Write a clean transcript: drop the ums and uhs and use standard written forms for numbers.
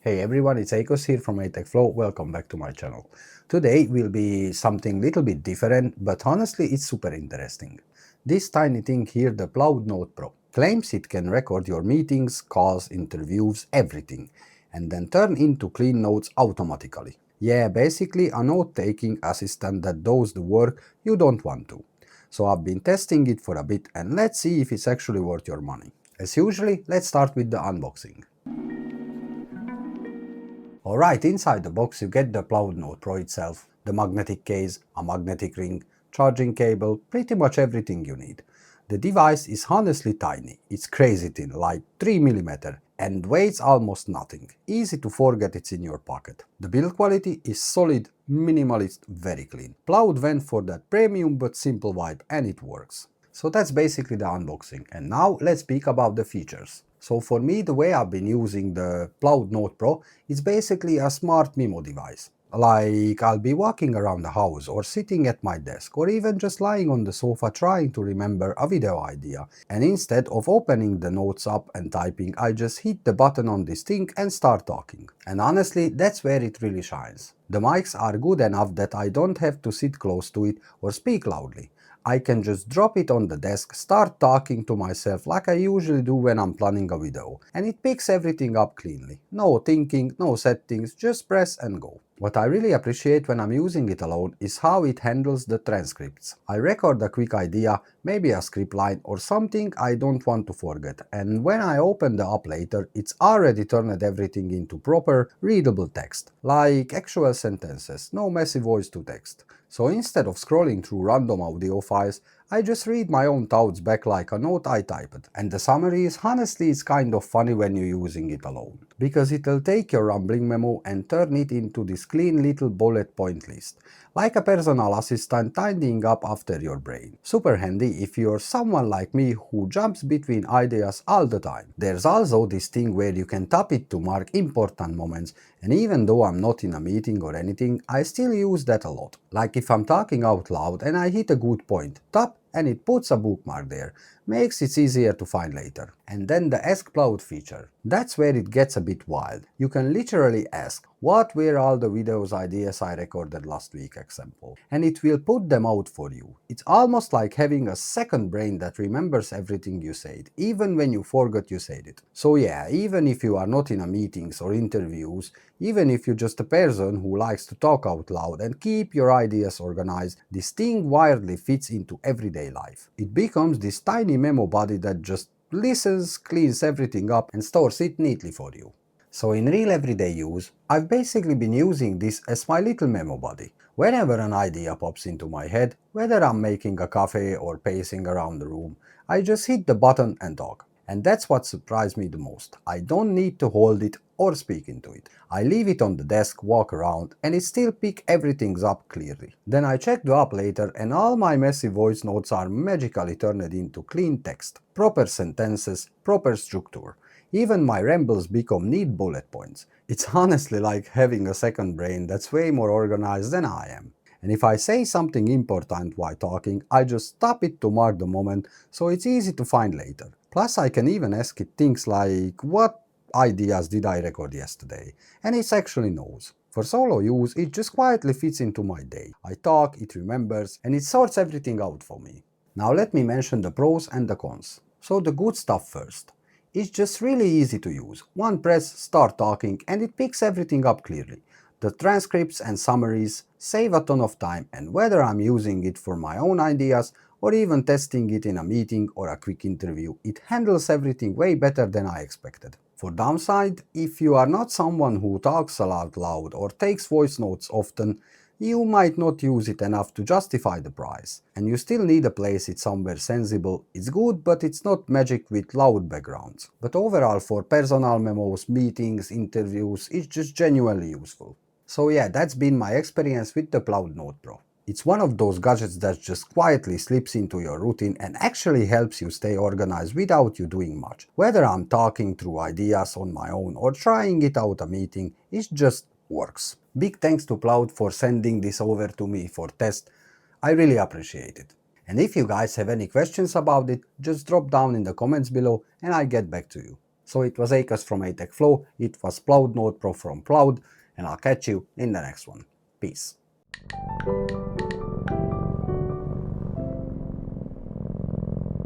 Hey everyone, it's Akos here from Flow. Welcome back to my channel. Today will be something little bit different, but honestly it's super interesting. This tiny thing here, the Plaud Note Pro, claims it can record your meetings, calls, interviews, everything, and then turn into clean notes automatically. Yeah, basically a note-taking assistant that does the work you don't want to. So I've been testing it for a bit and let's see if it's actually worth your money. As usually, let's start with the unboxing. Alright, inside the box you get the Plaud Note Pro itself, the magnetic case, a magnetic ring, charging cable, pretty much everything you need. The device is honestly tiny, it's crazy thin, like 3 mm, and weighs almost nothing, easy to forget it's in your pocket. The build quality is solid, minimalist, very clean. Plaud went for that premium but simple vibe and it works. So that's basically the unboxing, and now let's speak about the features. So for me, the way I've been using the Plaud Note Pro is basically a smart memo device. Like I'll be walking around the house or sitting at my desk or even just lying on the sofa trying to remember a video idea, and instead of opening the notes app and typing, I just hit the button on this thing and start talking. And honestly, that's where it really shines. The mics are good enough that I don't have to sit close to it or speak loudly. I can just drop it on the desk, start talking to myself like I usually do when I'm planning a video, and it picks everything up cleanly. No thinking, no settings, just press and go. What I really appreciate when I'm using it alone is how it handles the transcripts. I record a quick idea, maybe a script line or something I don't want to forget, and when I open the app later, it's already turned everything into proper, readable text, like actual sentences, no messy voice to text. So instead of scrolling through random audio files, I just read my own thoughts back like a note I typed. And the summary is honestly it's kind of funny when you're using it alone, because it'll take your rambling memo and turn it into this clean little bullet point list, like a personal assistant tidying up after your brain. Super handy if you're someone like me who jumps between ideas all the time. There's also this thing where you can tap it to mark important moments, and even though I'm not in a meeting or anything, I still use that a lot. Like if I'm talking out loud and I hit a good point, tap and it puts a bookmark there, makes it easier to find later. And then the Ask Plaud feature. That's where it gets a bit wild. You can literally ask, what were all the videos ideas I recorded last week, example, and it will put them out for you. It's almost like having a second brain that remembers everything you said, even when you forgot you said it. So yeah, even if you are not in a meetings or interviews, even if you're just a person who likes to talk out loud and keep your ideas organized, this thing weirdly fits into everyday life. It becomes this tiny memo body that just listens, cleans everything up and stores it neatly for you. So in real everyday use, I've basically been using this as my little memo buddy. Whenever an idea pops into my head, whether I'm making a coffee or pacing around the room, I just hit the button and talk. And that's what surprised me the most. I don't need to hold it or speak into it. I leave it on the desk, walk around, and it still picks everything up clearly. Then I check the app later and all my messy voice notes are magically turned into clean text, proper sentences, proper structure. Even my rambles become neat bullet points. It's honestly like having a second brain that's way more organized than I am. And if I say something important while talking, I just stop it to mark the moment so it's easy to find later. Plus I can even ask it things like, what ideas did I record yesterday? And it actually knows. For solo use, it just quietly fits into my day. I talk, it remembers, and it sorts everything out for me. Now let me mention the pros and the cons. So the good stuff first. It's just really easy to use. One press, start talking, and it picks everything up clearly. The transcripts and summaries save a ton of time, and whether I'm using it for my own ideas or even testing it in a meeting or a quick interview, it handles everything way better than I expected. For downside, if you are not someone who talks out loud or takes voice notes often, you might not use it enough to justify the price, and you still need to place it somewhere sensible. It's good, but it's not magic with loud backgrounds. But overall, for personal memos, meetings, interviews, it's just genuinely useful. So yeah, that's been my experience with the Plaud Note Pro. It's one of those gadgets that just quietly slips into your routine and actually helps you stay organized without you doing much. Whether I'm talking through ideas on my own or trying it out a meeting, it just works. Big thanks to Plaud for sending this over to me for test. I really appreciate it. And if you guys have any questions about it, just drop down in the comments below and I'll get back to you. So it was Akers from ATech Flow, it was Plaud Note Pro from Plaud, and I'll catch you in the next one. Peace.